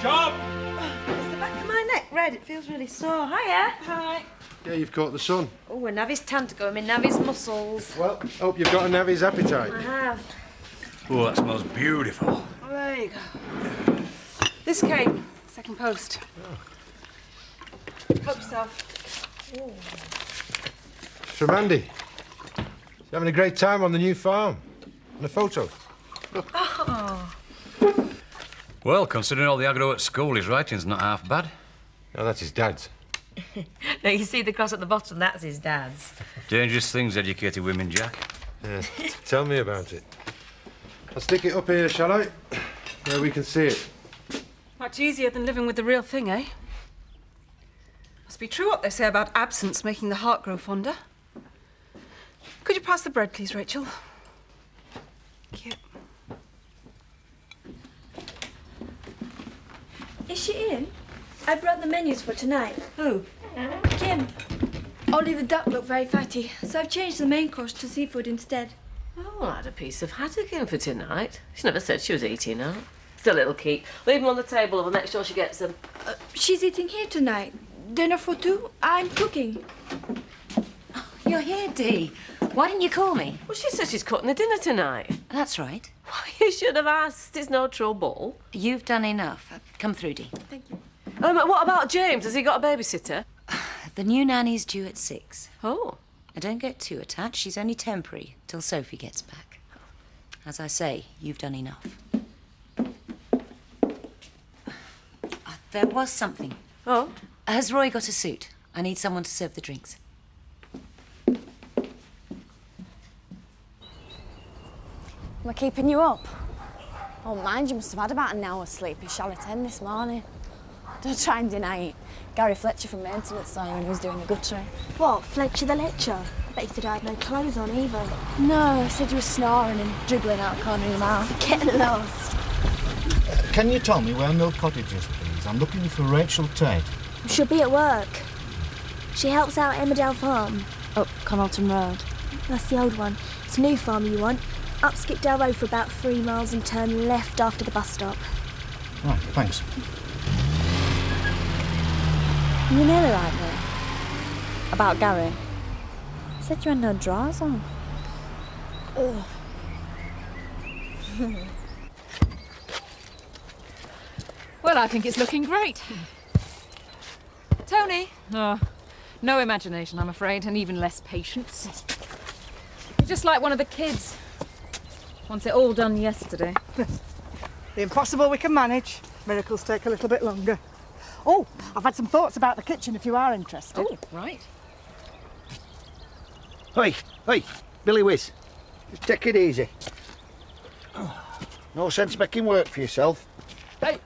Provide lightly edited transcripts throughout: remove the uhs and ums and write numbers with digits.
Shop! Is the back of my neck red? It feels really sore. Hiya. Hi. Yeah, you've caught the sun. Oh, a navvy's tan to go in my navvy's muscles. Well, hope you've got a navvy's appetite. I have. Oh, that smells beautiful. Oh, there you go. This came, second post. Help yourself. Ooh. It's from Andy. He's having a great time on the new farm. And a photo. Oh. Well, considering all the aggro at school, his writing's not half bad. Oh, that's his dad's. Now, you see the cross at the bottom? That's his dad's. Dangerous things, educated women, Jack. Yeah, tell me about it. I'll stick it up here, shall I? Where we can see it. Much easier than living with the real thing, eh? Must be true what they say about absence making the heart grow fonder. Could you pass the bread, please, Rachel? Thank you. Is she in? I brought the menus for tonight. Who? Kim. Only the duck looked very fatty, so I've changed the main course to seafood instead. Oh, I had a piece of haddock in for tonight. She never said she was eating out. Still, it'll keep. Leave them on the table and I'll make sure she gets them. She's eating here tonight. Dinner for two. I'm cooking. You're here, Dee. Why didn't you call me? Well, she said she's cooking the dinner tonight. That's right. Why, you should have asked. It's no trouble. You've done enough. Come through, Dee. Thank you. What about James? Has he got a babysitter? The new nanny's due at 6. Oh. I don't get too attached. She's only temporary till Sophie gets back. As I say, you've done enough. There was something. Oh? Has Roy got a suit? I need someone to serve the drinks. Am I keeping you up? Oh, mind, you must have had about an hour's sleep. You shall attend this morning. Don't try and deny it. Gary Fletcher from maintenance saw you when he was doing the guttering. What, Fletcher the lecturer? I bet he said I had no clothes on either. No, he said you were snoring and dribbling out the corner of your mouth. Get lost. Can you tell me where Mill Cottage is, please? I'm looking for Rachel Tate. She'll be at work. She helps out at Emmerdale Farm. Up Connaughton Road. That's the old one. It's a new farm you want. Up Skipdale Road for about 3 miles and turn left after the bus stop. Right, thanks. You nearly right there. About Gary. He said you had no drawers on. Ugh. Well, I think it's looking great. Tony? Oh, no imagination, I'm afraid, and even less patience. You're just like one of the kids. Wants it all done yesterday. The impossible we can manage. Miracles take a little bit longer. Oh, I've had some thoughts about the kitchen if you are interested. Oh, right. Hey, Billy Whiz. Just take it easy. No sense making work for yourself. Hey,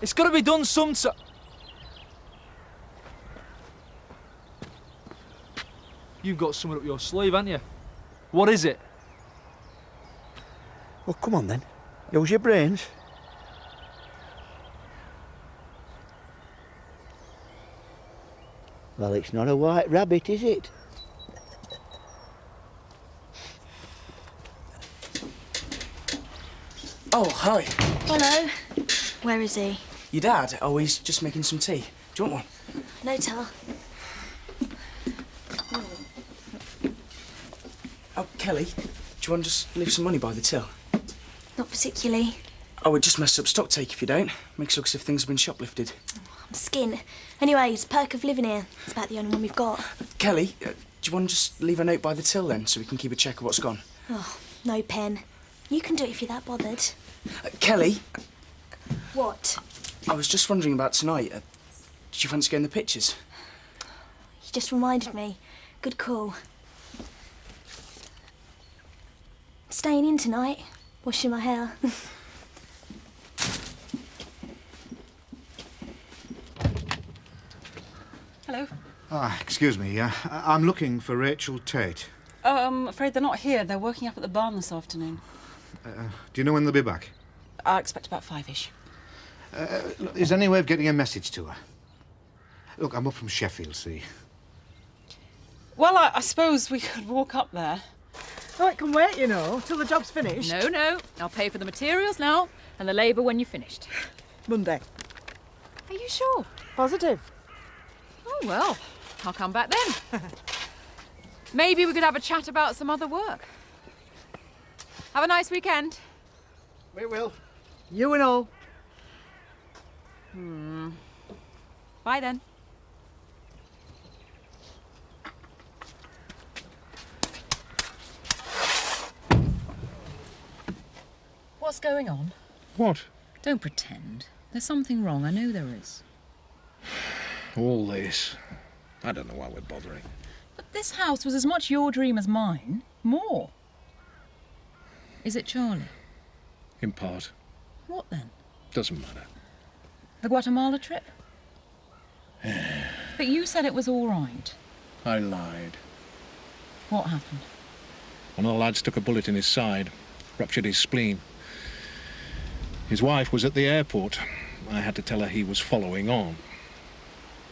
it's got to be done sometime. You've got something up your sleeve, haven't you? What is it? Well, come on then. Use your brains. Well, it's not a white rabbit, is it? Oh, hi. Hello. Where is he? Your dad? Oh, he's just making some tea. Do you want one? No tell. Oh, Kelly, do you want to just leave some money by the till? Not particularly. Oh, we'd just mess up stock take if you don't. Makes it look as if things have been shoplifted. I'm skin. Anyways, perk of living here. It's about the only one we've got. Kelly, do you want to just leave a note by the till then, so we can keep a check of what's gone? Oh, no pen. You can do it if you're that bothered. Kelly? What? I was just wondering about tonight. Did you fancy going to the pictures? You just reminded me. Good call. Staying in tonight. Washing my hair. Hello. Excuse me, I'm looking for Rachel Tate. I'm afraid they're not here. They're working up at the barn this afternoon. Do you know when they'll be back? I expect about 5-ish. Is there any way of getting a message to her? Look, I'm up from Sheffield, see. Well, I suppose we could walk up there. Oh, it can wait, you know, till the job's finished. No. I'll pay for the materials now and the labour when you're finished. Monday. Are you sure? Positive. Oh, well, I'll come back then. Maybe we could have a chat about some other work. Have a nice weekend. We will. You and all. Bye then. What's going on? What? Don't pretend. There's something wrong. I know there is. All this. I don't know why we're bothering. But this house was as much your dream as mine. More. Is it Charlie? In part. What then? Doesn't matter. The Guatemala trip? But you said it was all right. I lied. What happened? One of the lads took a bullet in his side, ruptured his spleen. His wife was at the airport. I had to tell her he was following on.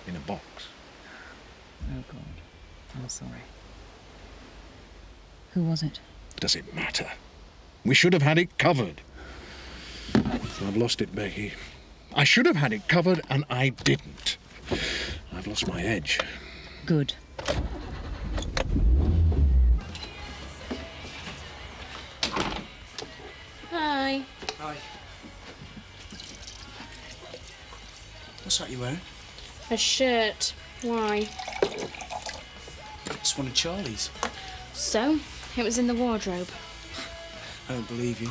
In a box. Oh, God. I'm sorry. Who was it? Does it matter? We should have had it covered. I've lost it, Becky. I should have had it covered, and I didn't. I've lost my edge. Good. Hi. Hi. What's that you're wearing? A shirt. Why? It's one of Charlie's. So? It was in the wardrobe. I don't believe you.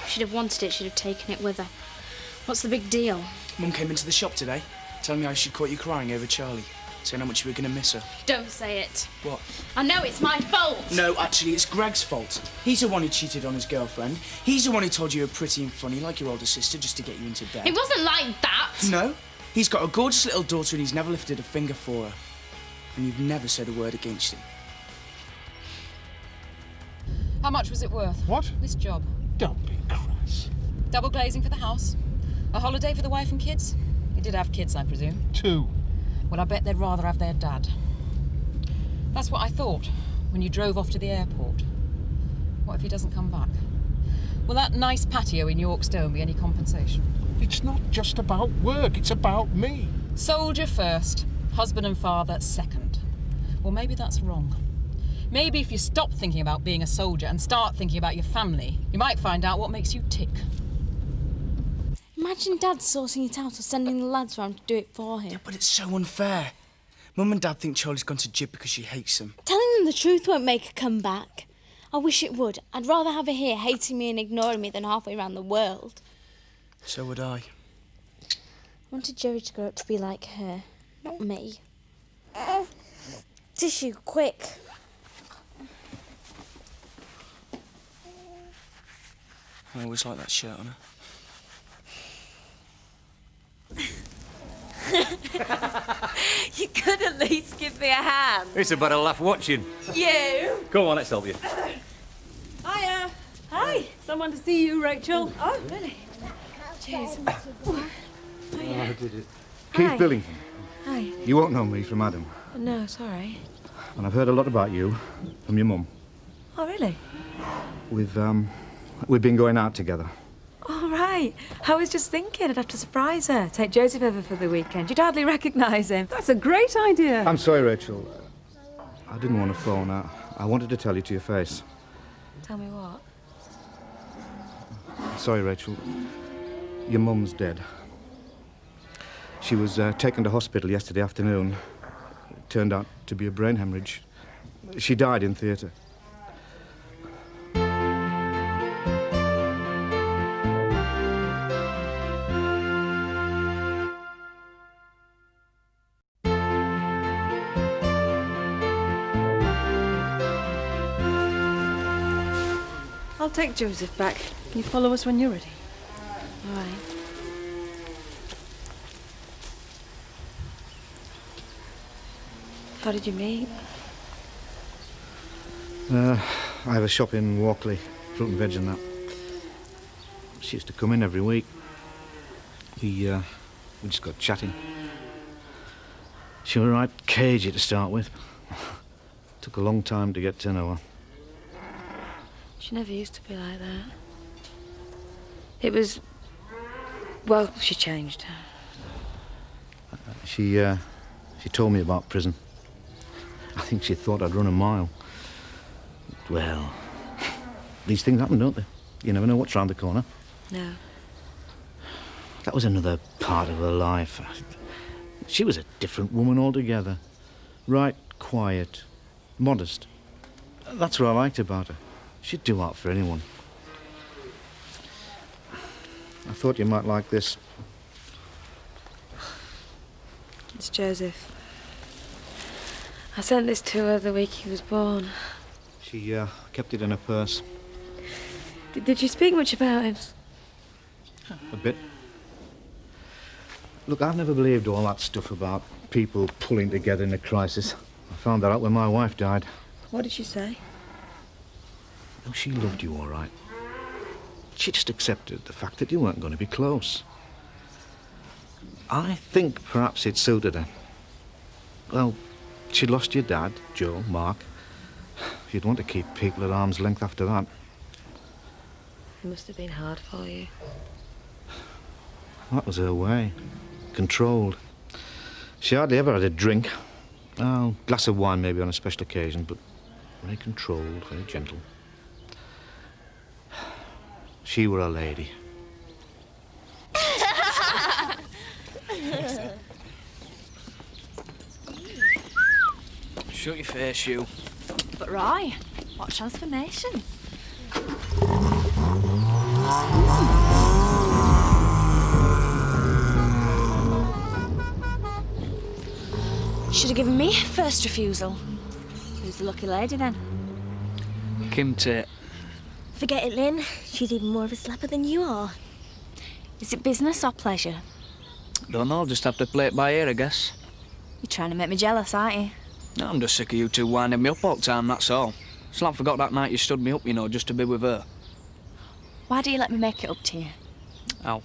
If she'd have wanted it, she'd have taken it with her. What's the big deal? Mum came into the shop today, telling me how she'd caught you crying over Charlie, saying how much you were going to miss her. Don't say it. What? I know it's my fault. No, actually, it's Greg's fault. He's the one who cheated on his girlfriend. He's the one who told you you were pretty and funny like your older sister just to get you into bed. It wasn't like that. No. He's got a gorgeous little daughter and he's never lifted a finger for her. And you've never said a word against him. How much was it worth? What? This job. Don't be crass. Double glazing for the house. A holiday for the wife and kids. You did have kids, I presume. 2. Well, I bet they'd rather have their dad. That's what I thought when you drove off to the airport. What if he doesn't come back? Will that nice patio in York Stone be any compensation? It's not just about work, it's about me. Soldier first, husband and father second. Well, maybe that's wrong. Maybe if you stop thinking about being a soldier and start thinking about your family, you might find out what makes you tick. Imagine Dad sorting it out or sending the lads round to do it for him. Yeah, but it's so unfair. Mum and Dad think Charlie's gone to jib because she hates him. Telling them the truth won't make her come back. I wish it would. I'd rather have her here hating me and ignoring me than halfway around the world. So would I. I wanted Joey to grow up to be like her, not me. Tissue, quick. I always like that shirt on her. You could at least give me a hand. It's a better laugh watching. You? Come on, let's help you. Hiya. Hi. Someone to see you, Rachel. Oh, really? Cheers. Oh, I did it. Keith Billington. Hi. You won't know me from Adam. No, sorry. And I've heard a lot about you from your mum. Oh, really? We've been going out together. All right. I was just thinking I'd have to surprise her. Take Joseph over for the weekend. You'd hardly recognise him. That's a great idea. I'm sorry, Rachel. I didn't want to phone. I wanted to tell you to your face. Tell me what? Sorry, Rachel. Your mum's dead. She was taken to hospital yesterday afternoon. It turned out to be a brain hemorrhage. She died in theatre. I'll take Joseph back. You follow us when you're ready. All right. How did you meet? I have a shop in Walkley, fruit and veg and that. She used to come in every week. We just got chatting. She was right cagey to start with. Took a long time to get to know her. She never used to be like that. It was... Well, she changed. She told me about prison. I think she thought I'd run a mile. Well, these things happen, don't they? You never know what's round the corner. No. That was another part of her life. She was a different woman altogether. Right, quiet, modest. That's what I liked about her. She'd do art for anyone. I thought you might like this. It's Joseph. I sent this to her the week he was born. She kept it in her purse. Did you speak much about him? A bit. Look, I've never believed all that stuff about people pulling together in a crisis. I found that out when my wife died. What did she say? No, she loved you all right. She just accepted the fact that you weren't going to be close. I think perhaps it suited her. Well, she'd lost your dad, Joe, Mark. You'd want to keep people at arm's length after that. It must have been hard for you. That was her way. Controlled. She hardly ever had a drink. Oh, a glass of wine maybe on a special occasion, but very controlled, very gentle. She were a lady. Shut your face, you. But Roy, what transformation. Should have given me first refusal. Who's the lucky lady then? Kim Tate. Forget it, Lynn. She's even more of a slapper than you are. Is it business or pleasure? Don't know, just have to play it by ear, I guess. You're trying to make me jealous, aren't you? No, I'm just sick of you two winding me up all the time, that's all. Slam forgot that night you stood me up, you know, just to be with her. Why do you let me make it up to you? Ow.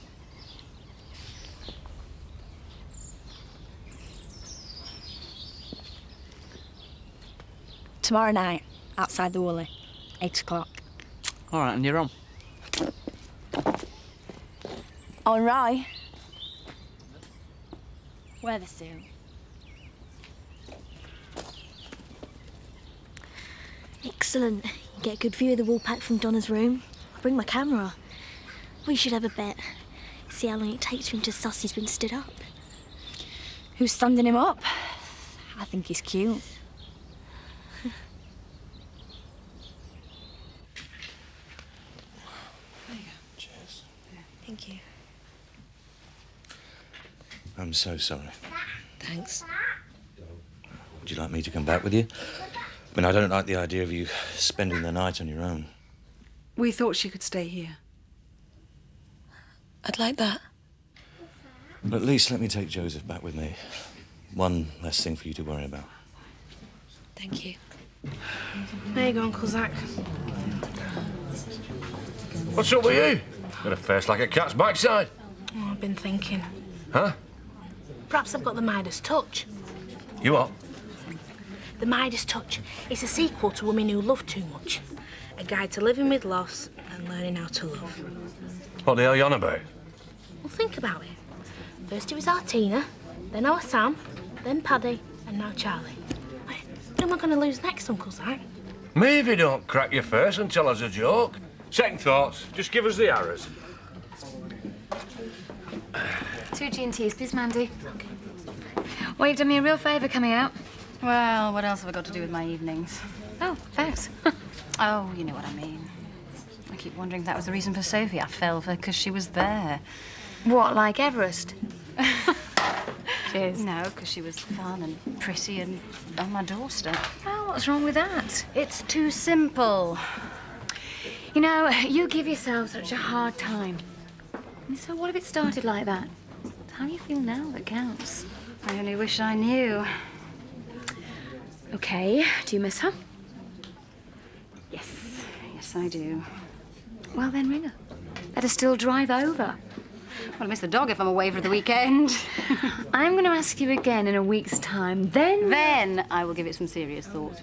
Tomorrow night, outside the Woolly, 8 o'clock. All right, and you're on. Oh, and Roy, wear the suit. Excellent. You get a good view of the wall pack from Donna's room. I'll bring my camera. We should have a bet. See how long it takes for him to suss he's been stood up. Who's standing him up? I think he's cute. Thank you. I'm so sorry. Thanks. Would you like me to come back with you? I mean, I don't like the idea of you spending the night on your own. We thought she could stay here. I'd like that. But at least let me take Joseph back with me. One less thing for you to worry about. Thank you. There you go, Uncle Zach. What's up with you? Got a face like a cat's backside. Oh, I've been thinking. Huh? Perhaps I've got the Midas touch. You what? The Midas Touch is a sequel to Women Who Love Too Much. A guide to living with loss and learning how to love. What the hell are you on about? Well, think about it. First it was our Tina, then our Sam, then Paddy, and now Charlie. Who am I going to lose next, Uncle Zach? Me if you don't crack your face and tell us a joke. Second thoughts, just give us the arrows. 2 G&Ts, please, Mandy. Okay. Well, you've done me a real favour coming out. Well, what else have I got to do with my evenings? Oh, thanks. Oh, you know what I mean. I keep wondering if that was the reason for Sophie. I fell for her because she was there. What, like Everest? Cheers. No, because she was fun and pretty and on my doorstep. Oh, what's wrong with that? It's too simple. You know, you give yourself such a hard time. So what if it started like that? It's how you feel now that counts. I only wish I knew. Okay, do you miss her? Yes, yes I do. Well, then ring her. Let her still drive over. Well, I miss the dog if I'm away for the weekend. I'm going to ask you again in a week's time. Then I will give it some serious thought.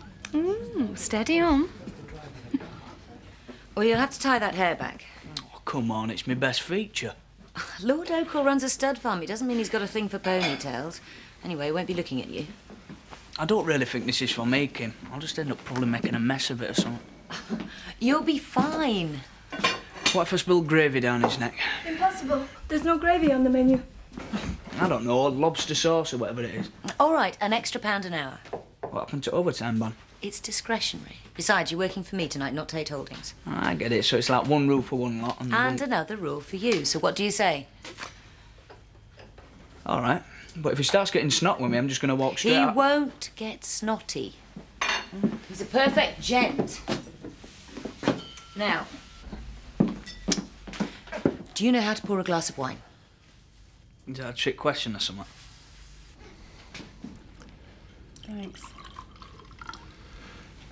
Steady on. Well, you'll have to tie that hair back. Oh, come on, it's my best feature. Lord Oakall runs a stud farm. It doesn't mean he's got a thing for ponytails. Anyway, he won't be looking at you. I don't really think this is for me, Kim. I'll just end up probably making a mess of it or something. You'll be fine. What if I spill gravy down his neck? Impossible. There's no gravy on the menu. I don't know, lobster sauce or whatever it is. All right, an extra £1 an hour. What happened to overtime, Bon? It's discretionary. Besides, you're working for me tonight, not Tate Holdings. I get it, so it's like one rule for one lot. And another rule for you. So what do you say? All right. But if he starts getting snot with me, I'm just going to walk straight He out. won't get snotty. He's a perfect gent. Now, do you know how to pour a glass of wine? Is that a trick question or something? Thanks.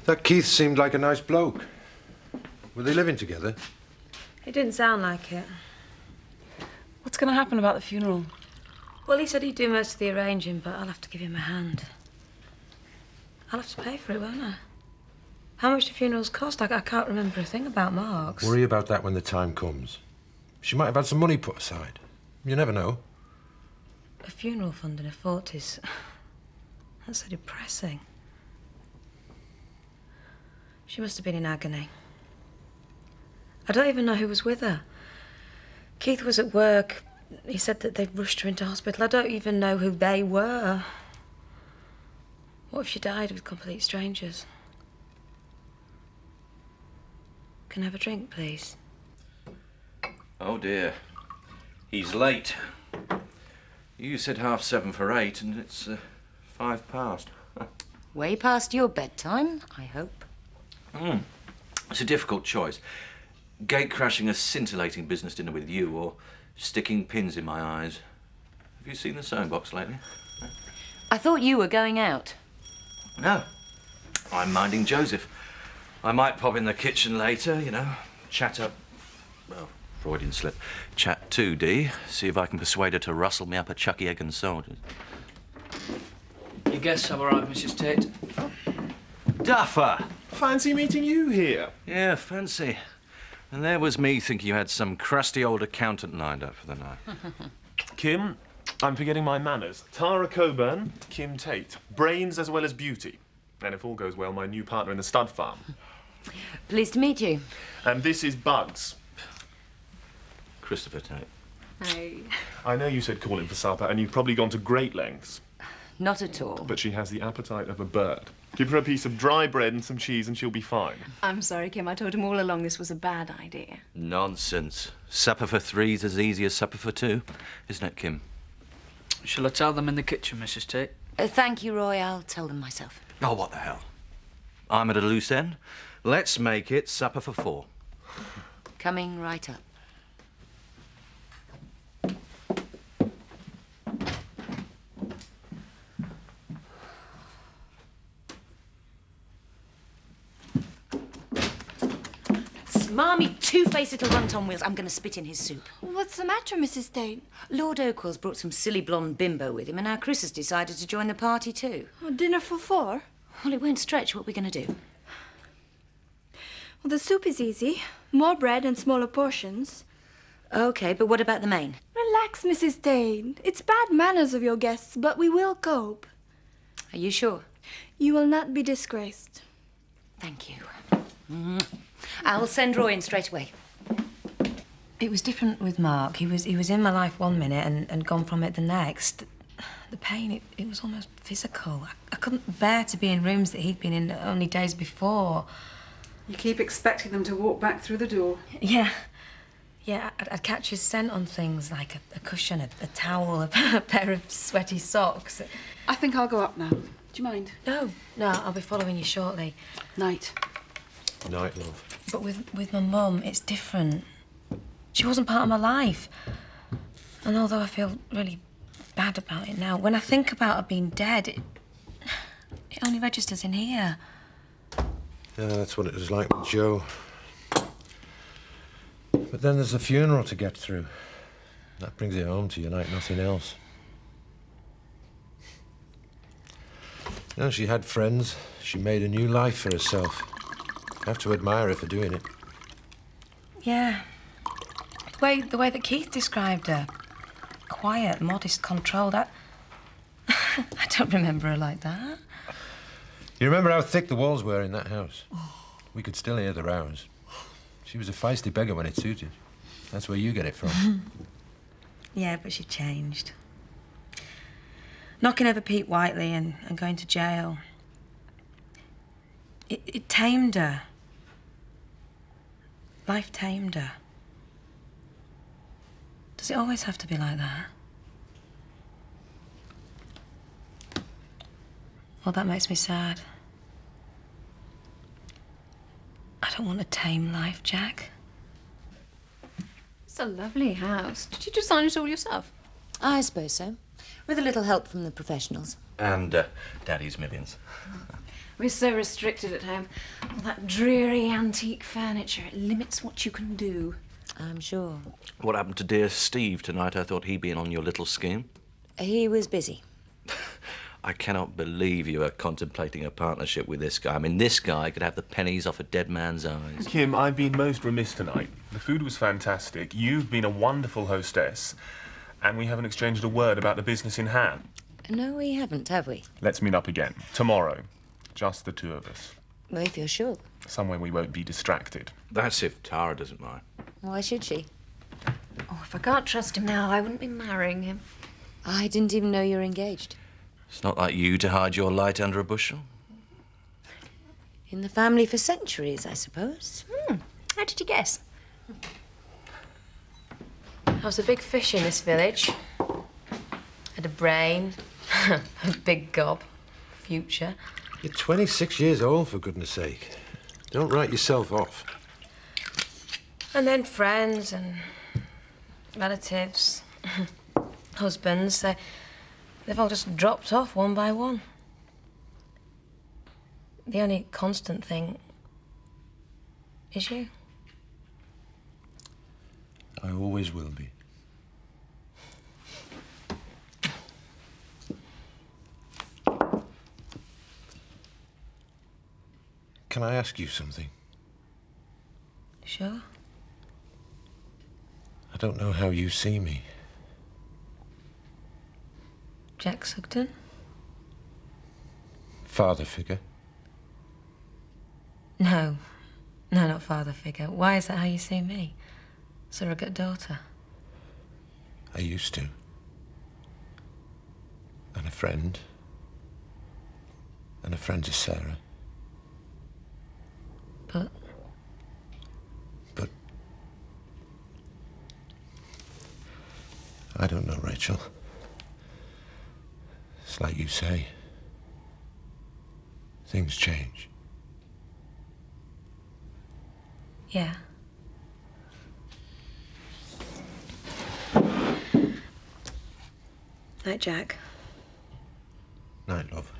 That Keith seemed like a nice bloke. Were they living together? It didn't sound like it. What's going to happen about the funeral? Well, he said he'd do most of the arranging, but I'll have to give him a hand. I'll have to pay for it, won't I? How much do funerals cost? I can't remember a thing about Mark's. Worry about that when the time comes. She might have had some money put aside. You never know. A funeral fund in her 40s. That's so depressing. She must have been in agony. I don't even know who was with her. Keith was at work. He said that they'd rushed her into hospital. I don't even know who they were. What if she died with complete strangers? Can I have a drink, please? Oh dear. He's late. You said 7:30 for 8, and it's 5 past. Way past your bedtime, I hope. It's a difficult choice. Gate crashing a scintillating business dinner with you, or sticking pins in my eyes. Have you seen the sewing box lately? I thought you were going out. No. I'm minding Joseph. I might pop in the kitchen later, you know, chat up. Well, Freudian slip. Chat to Dee, see if I can persuade her to rustle me up a chucky egg and soldiers. Your guests have arrived, Mrs. Tate. Duffer! Fancy meeting you here. Yeah, fancy. And there was me thinking you had some crusty old accountant lined up for the night. Kim, I'm forgetting my manners. Tara Coburn, Kim Tate. Brains as well as beauty. And if all goes well, my new partner in the stud farm. Pleased to meet you. And this is Bugs. Christopher Tate. Hey. I know you said call in for supper, and you've probably gone to great lengths. Not at all. But she has the appetite of a bird. Give her a piece of dry bread and some cheese and she'll be fine. I'm sorry, Kim. I told him all along this was a bad idea. Nonsense. Supper for 3's as easy as supper for 2, isn't it, Kim? Shall I tell them in the kitchen, Mrs. Tate? Thank you, Roy. I'll tell them myself. Oh, what the hell? I'm at a loose end. Let's make it supper for 4. Coming right up. Smarmy, two-faced little runt on wheels. I'm going to spit in his soup. What's the matter, Mrs. Tate? Lord Oakall's brought some silly blonde bimbo with him, and now Chris has decided to join the party too. Dinner for 4? Well, it won't stretch. What are we going to do? Well, the soup is easy. More bread and smaller portions. OK, but what about the main? Relax, Mrs. Tate. It's bad manners of your guests, but we will cope. Are you sure? You will not be disgraced. Thank you. I'll send Roy in straight away. It was different with Mark. He was in my life one minute and gone from it the next. The pain, it was almost physical. I couldn't bear to be in rooms that he'd been in only days before. You keep expecting them to walk back through the door. Yeah. Yeah, I'd catch his scent on things like a cushion, a towel, a pair of sweaty socks. I think I'll go up now. Do you mind? No, I'll be following you shortly. Night. Night, love. But with my mum, it's different. She wasn't part of my life. And although I feel really bad about it now, when I think about her being dead, it only registers in here. Yeah, that's what it was like with Joe. But then there's the funeral to get through. That brings it home to you like nothing else. You know, she had friends. She made a new life for herself. I have to admire her for doing it. Yeah. The way that Keith described her. Quiet, modest, controlled. I don't remember her like that. You remember how thick the walls were in that house? We could still hear the rows. She was a feisty beggar when it suited. That's where you get it from. Yeah, but she changed. Knocking over Pete Whiteley and going to jail. It tamed her. Life tamed her. Does it always have to be like that? Well, that makes me sad. I don't want a tame life, Jack. It's a lovely house. Did you design it all yourself? I suppose so. With a little help from the professionals. And Daddy's millions. We're so restricted at home. All that dreary antique furniture, it limits what you can do. I'm sure. What happened to dear Steve tonight? I thought he'd been on your little scheme. He was busy. I cannot believe you are contemplating a partnership with this guy. I mean, this guy could have the pennies off a dead man's eyes. Kim, I've been most remiss tonight. The food was fantastic. You've been a wonderful hostess. And we haven't exchanged a word about the business in hand. No, we haven't, have we? Let's meet up again. Tomorrow. Just the two of us. Well, if you're sure. Somewhere we won't be distracted. That's if Tara doesn't mind. Why should she? Oh, if I can't trust him now, I wouldn't be marrying him. I didn't even know you were engaged. It's not like you to hide your light under a bushel. In the family for centuries, I suppose. How did you guess? I was a big fish in this village. Had a brain, a big gob, future. You're 26 years old, for goodness sake. Don't write yourself off. And then friends and relatives, husbands, they've all just dropped off one by one. The only constant thing is you. I always will be. Can I ask you something? Sure. I don't know how you see me. Jack Sugden? Father figure? No. No, not father figure. Why is that how you see me? Surrogate daughter? I used to. And a friend. And a friend to Sarah. But I don't know, Rachel. It's like you say. Things change. yeah. Night, Jack. Night, love.